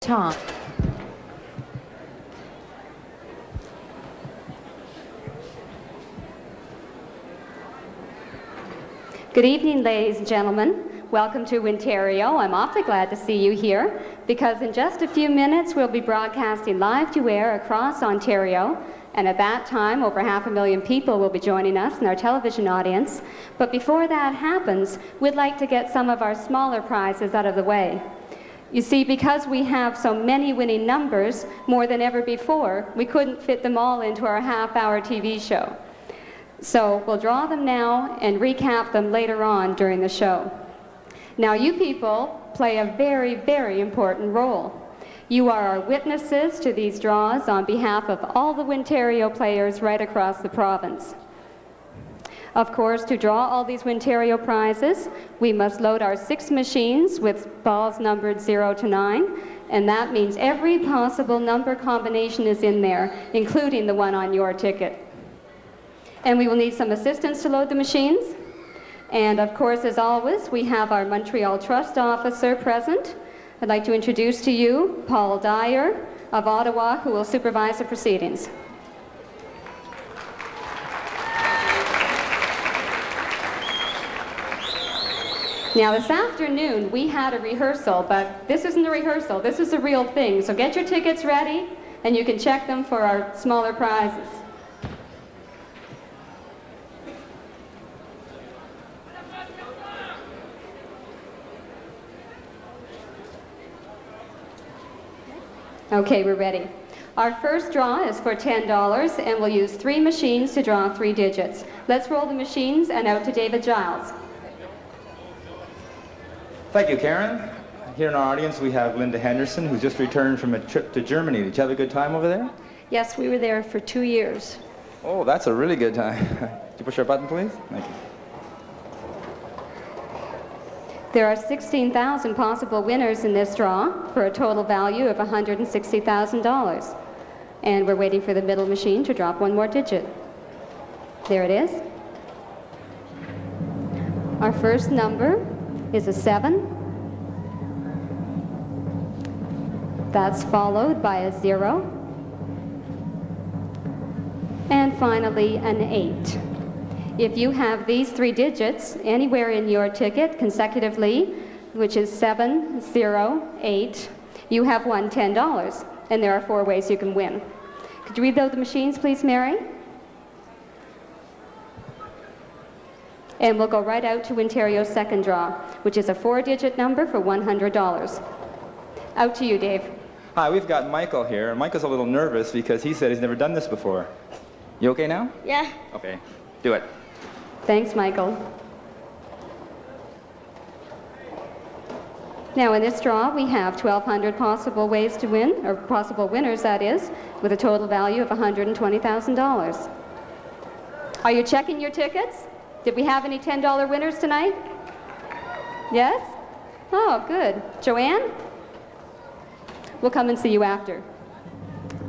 Tom. Good evening, ladies and gentlemen. Welcome to Wintario. I'm awfully glad to see you here because in just a few minutes we'll be broadcasting live to air across Ontario, and at that time over 500,000 people will be joining us in our television audience. But before that happens, we'd like to get some of our smaller prizes out of the way. You see, because we have so many winning numbers, more than ever before, we couldn't fit them all into our half-hour TV show. So we'll draw them now and recap them later on during the show. Now, you people play a very, very important role. You are our witnesses to these draws on behalf of all the Wintario players right across the province. Of course, to draw all these Wintario prizes, we must load our 6 machines with balls numbered 0 to 9, and that means every possible number combination is in there, including the one on your ticket. And we will need some assistance to load the machines. And of course, as always, we have our Montreal Trust Officer present. I'd like to introduce to you Paul Dyer of Ottawa, who will supervise the proceedings. Now, this afternoon, we had a rehearsal, but this isn't a rehearsal. This is a real thing. So get your tickets ready, and you can check them for our smaller prizes. Okay, we're ready. Our first draw is for $10, and we'll use 3 machines to draw 3 digits. Let's roll the machines, and out to David Giles. Thank you, Karen. Here in our audience, we have Linda Henderson, who's just returned from a trip to Germany. Did you have a good time over there? Yes, we were there for 2 years. Oh, that's a really good time. Could you push our button, please? Thank you. There are 16,000 possible winners in this draw for a total value of $160,000. And we're waiting for the middle machine to drop 1 more digit. There it is. Our first number is a 7. That's followed by a 0. And finally, an 8. If you have these 3 digits anywhere in your ticket consecutively, which is 7, 0, 8, you have won $10. And there are 4 ways you can win. Could you read out the machines, please, Mary? And we'll go right out to Wintario's second draw, which is a 4-digit number for $100. Out to you, Dave. Hi, we've got Michael here. Michael's a little nervous because he said he's never done this before. You okay now? Yeah. Okay, do it. Thanks, Michael. Now, in this draw, we have 1,200 possible ways to win, or possible winners, that is, with a total value of $120,000. Are you checking your tickets? Did we have any $10 winners tonight? Yes? Oh, good. Joanne? We'll come and see you after.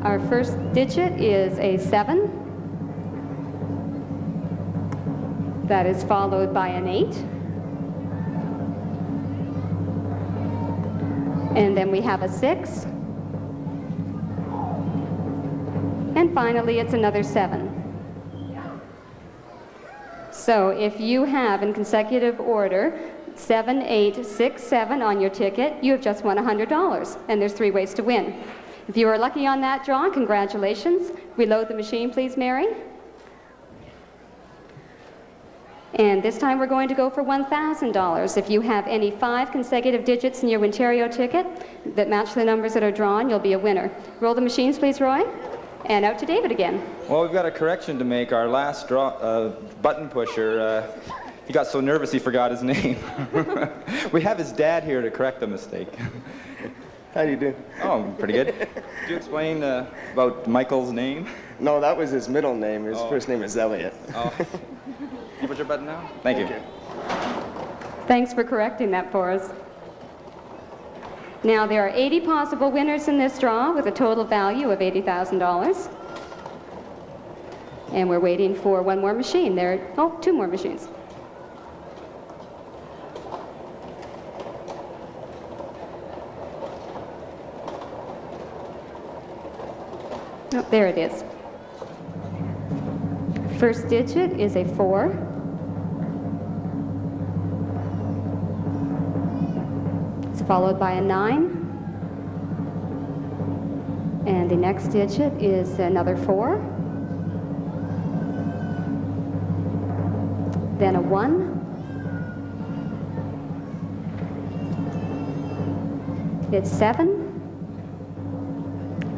Our first digit is a 7. That is followed by an 8. And then we have a 6. And finally, it's another 7. So if you have in consecutive order 7, 8, 6, 7 on your ticket, you have just won $100. And there's 3 ways to win. If you were lucky on that draw, congratulations. Reload the machine, please, Mary. And this time we're going to go for $1,000. If you have any 5 consecutive digits in your Wintario ticket that match the numbers that are drawn, you'll be a winner. Roll the machines, please, Roy. And out to David again. Well, we've got a correction to make. Our last draw, button pusher, he got so nervous he forgot his name. We have his dad here to correct the mistake. How do you do? Oh, pretty good. Could you explain about Michael's name? No, that was his middle name. His first name is Elliot. Oh. Can you push your button now? Thank you. Thanks for correcting that for us. Now, there are 80 possible winners in this draw with a total value of $80,000. And we're waiting for 1 more machine. There are 2 more machines. Oh, there it is. First digit is a 4. It's followed by a 9. And the next digit is another 4. Then a 1. It's 7.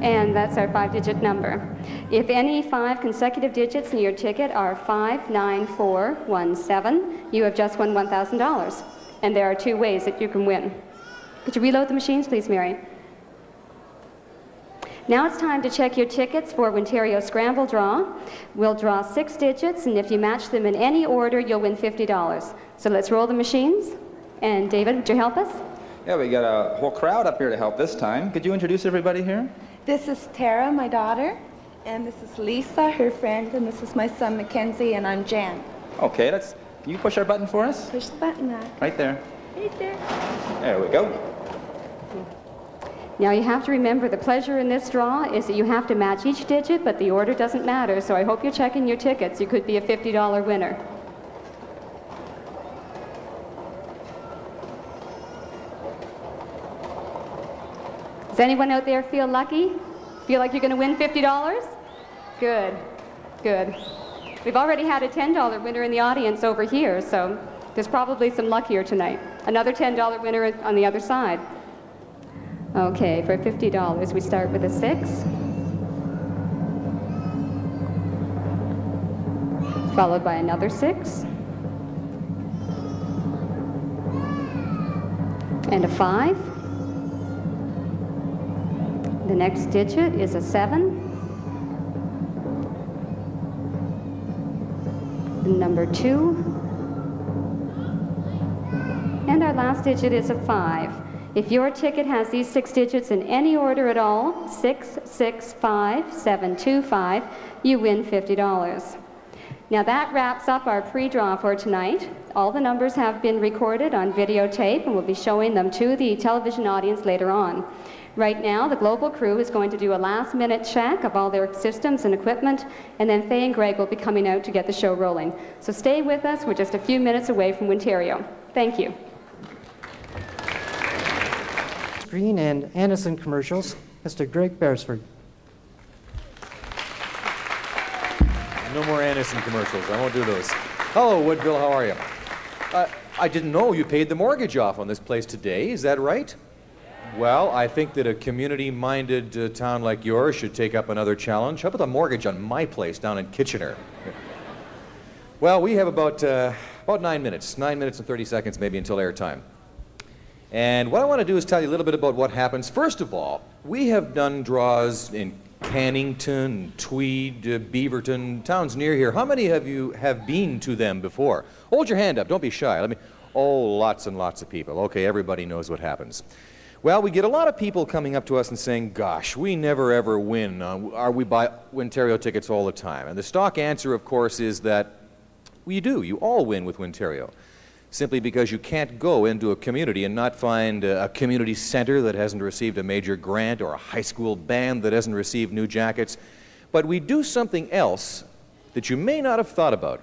And that's our 5-digit number. If any 5 consecutive digits in your ticket are 59417, you have just won $1,000. And there are 2 ways that you can win. Could you reload the machines, please, Mary? Now it's time to check your tickets for Wintario Scramble Draw. We'll draw 6 digits, and if you match them in any order, you'll win $50. So let's roll the machines. And David, would you help us? Yeah, we got a whole crowd up here to help this time. Could you introduce everybody here? This is Tara, my daughter, and this is Lisa, her friend, and this is my son Mackenzie, and I'm Jan. Okay, can you push our button for us? Push the button, Mac. Right there. Right there. There we go. Now you have to remember the pleasure in this draw is that you have to match each digit, but the order doesn't matter, so I hope you're checking your tickets. You could be a $50 winner. Does anyone out there feel lucky? Feel like you're going to win $50? Good, good. We've already had a $10 winner in the audience over here, so there's probably some luck here tonight. Another $10 winner on the other side. Okay, for $50, we start with a 6. Followed by another 6. And a 5. The next digit is a 7. Number 2. And our last digit is a 5. If your ticket has these 6 digits in any order at all, 6, 6, 5, 7, 2, 5, you win $50. Now that wraps up our pre-draw for tonight. All the numbers have been recorded on videotape, and we'll be showing them to the television audience later on. Right now, the global crew is going to do a last-minute check of all their systems and equipment, and then Faye and Greg will be coming out to get the show rolling. So stay with us. We're just a few minutes away from Wintario. Thank you. Green and Anderson commercials, Mr. Greg Beresford. No more Anderson commercials. I won't do those. Hello, Woodville. How are you? I didn't know you paid the mortgage off on this place today. Is that right? Well, I think that a community-minded town like yours should take up another challenge. How about the mortgage on my place down in Kitchener? Well, we have about 9 minutes. 9 minutes and 30 seconds maybe until airtime. And what I want to do is tell you a little bit about what happens. First of all, we have done draws in Cannington, Tweed, Beaverton, towns near here. How many of you have been to them before? Hold your hand up. Don't be shy. Oh, lots and lots of people. Okay, everybody knows what happens. Well, we get a lot of people coming up to us and saying, gosh, we never ever win. We buy Wintario tickets all the time. And the stock answer, of course, is that we do. You all win with Wintario. Simply because you can't go into a community and not find a community center that hasn't received a major grant or a high school band that hasn't received new jackets. But we do something else that you may not have thought about,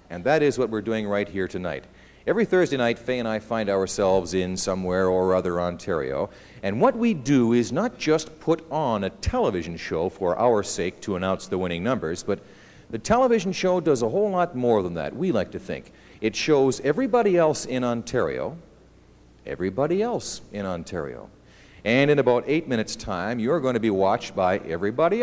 and that is what we're doing right here tonight. Every Thursday night, Faye and I find ourselves in somewhere or other Ontario, and what we do is not just put on a television show for our sake to announce the winning numbers, but the television show does a whole lot more than that, we like to think. It shows everybody else in Ontario, and in about 8 minutes' time, you're going to be watched by everybody else.